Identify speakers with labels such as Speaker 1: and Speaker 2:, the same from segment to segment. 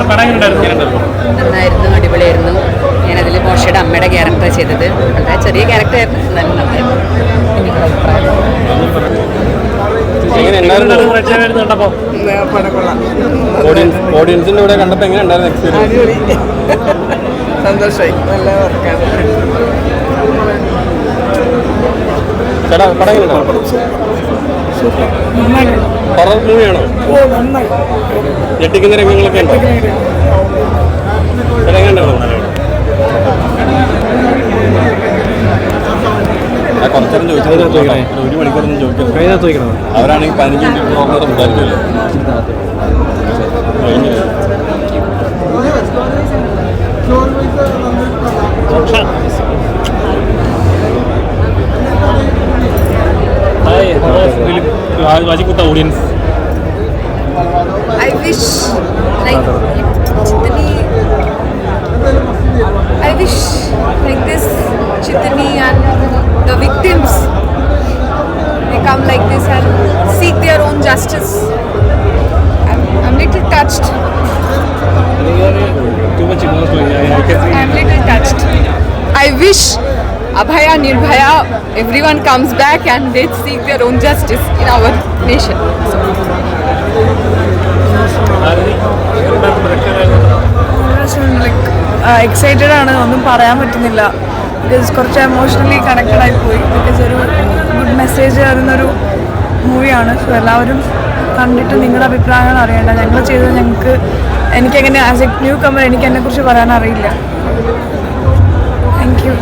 Speaker 1: നന്നായിരുന്നു, അടിപൊളിയായിരുന്നു. ഞാനതിൽ മോശയുടെ അമ്മയുടെ ക്യാരക്ടർ ചെയ്തത്. വളരെ ചെറിയ ക്യാരക്ടറായിരുന്നു, എന്നാലും നന്നായിരുന്നു.
Speaker 2: ഓഡിയൻസിന്റെ കൂടെ കണ്ടപ്പോ എങ്ങനെ ഉണ്ടായിരുന്നു എക്സ്പീരിയൻസ്?
Speaker 3: സന്തോഷമായി, നല്ല വർക്കാണ്.
Speaker 2: ചേട്ടാ പടം എങ്ങനെയുണ്ടോ? ഹൊറർ മൂവിയാണോ? ഞെട്ടിക്കുന്ന രംഗങ്ങളൊക്കെ ഉണ്ടോ? ചേട്ടാ എങ്ങനെയുണ്ടായിരുന്നു? കുറച്ചേരം ചോദിച്ചത് ഒരു മണിക്കൂറൊന്നും ചോദിക്കണം. അവരാണെങ്കിൽ 15 minute സംസാരിക്കുമല്ലോ.
Speaker 4: Wajikuta audience.
Speaker 1: I wish like this Chitani and the victims, they come like this and seek their own justice. I'm little touched.
Speaker 4: Too much emotional.
Speaker 1: I'm little touched. I wish Abhaya, Nirbhaya, everyone comes back and they seek their own justice in our nation.
Speaker 3: Excited ആണ്, ഒന്നും പറയാൻ പറ്റുന്നില്ല. Because കുറച്ച് emotionally connected ആയിപ്പോയി. Because ഒരു good message തരുന്നൊരു മൂവിയാണ്. So എല്ലാവരും കണ്ടിട്ട് നിങ്ങളുടെ അഭിപ്രായങ്ങൾ അറിയേണ്ട. ഞങ്ങൾ ചെയ്തത് എനിക്കെങ്ങനെ ആസ് എ ന്യൂ കമർ എനിക്ക് എന്നെക്കുറിച്ച് പറയാൻ അറിയില്ല. Thank you.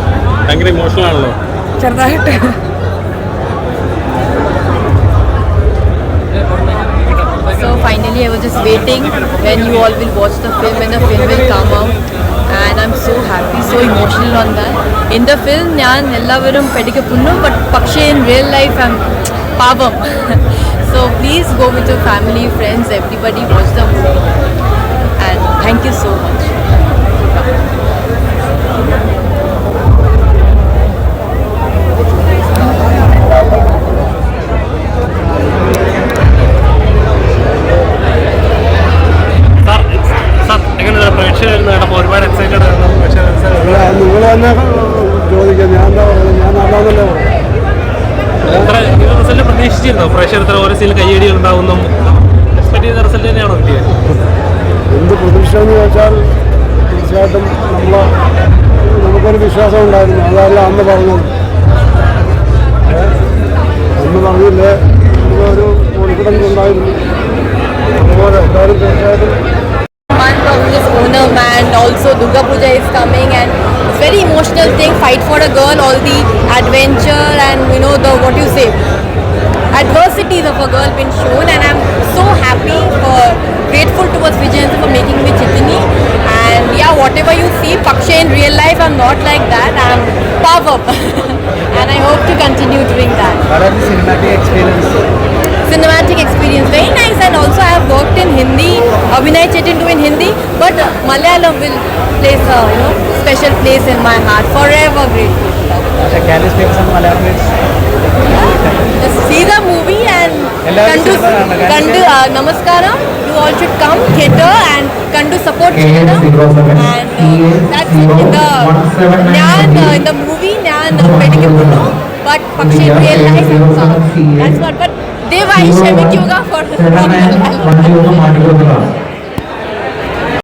Speaker 2: ഭയങ്കര ഇമോഷണൽ ആണല്ലോ
Speaker 3: ചെറുതായിട്ട്.
Speaker 5: So finally I was just waiting when you all will watch the film and the film will come out, and I'm so happy, so emotional on that. In the film njan ellavarum pedikappunnu, but pakshe in real life I'm pavam. So please go with your family, friends, everybody, watch the movie, and thank you so much.
Speaker 4: ഒരുപാട് excited ആണ്.
Speaker 2: നിങ്ങൾ തന്നെ ചോദിക്കാം, ഞാൻ എന്താ പറയുന്നത്? ഞാൻ നല്ലതല്ലേ
Speaker 4: റിസൾട്ട് പ്രതീക്ഷിച്ചിരുന്നോ? പ്രേക്ഷകർ ഓരോ സീനിൽ കയ്യടികൾ ഉണ്ടാവുന്നു എക്സ്പെക്ട് ചെയ്ത റിസൾട്ട് തന്നെയാണോ കിട്ടിയത്?
Speaker 2: എന്ത് പ്രതീക്ഷ എന്ന് ചോദിച്ചാൽ തീർച്ചയായിട്ടും നമുക്കൊരു വിശ്വാസം ഉണ്ടായിരുന്നു. അതല്ല അന്ന് പറഞ്ഞില്ലേ, ഒരു കോൺഫിഡൻസ് ഉണ്ടായിരുന്നു. അതുപോലെ എല്ലാവരും തീർച്ചയായിട്ടും
Speaker 5: Onam, and also Durga Puja is coming, and it's very emotional thing, fight for a girl, all the adventure and the what you say adversities of a girl been shown, and I'm so happy, grateful towards Vijayanathan for making me Chitani. And yeah, whatever you see Pakshe in real life, I'm not like that, I'm power and I hope to continue doing that.
Speaker 6: What are the
Speaker 5: cinematic experience? Very nice. And also I have worked in Hindi, Abhinay Chetindu in Hindi, but Malayalam will place a special place in my heart. Forever grateful.
Speaker 6: Can you speak some Malayalam?
Speaker 5: Just see the movie and Kandu Namaskaram. You all should come theatre and Kandu support theatre. And that's it. In the movie Nyan Pedikappunnu, but Pakshe in real life, that's what. But Deva Ishemik Yoga for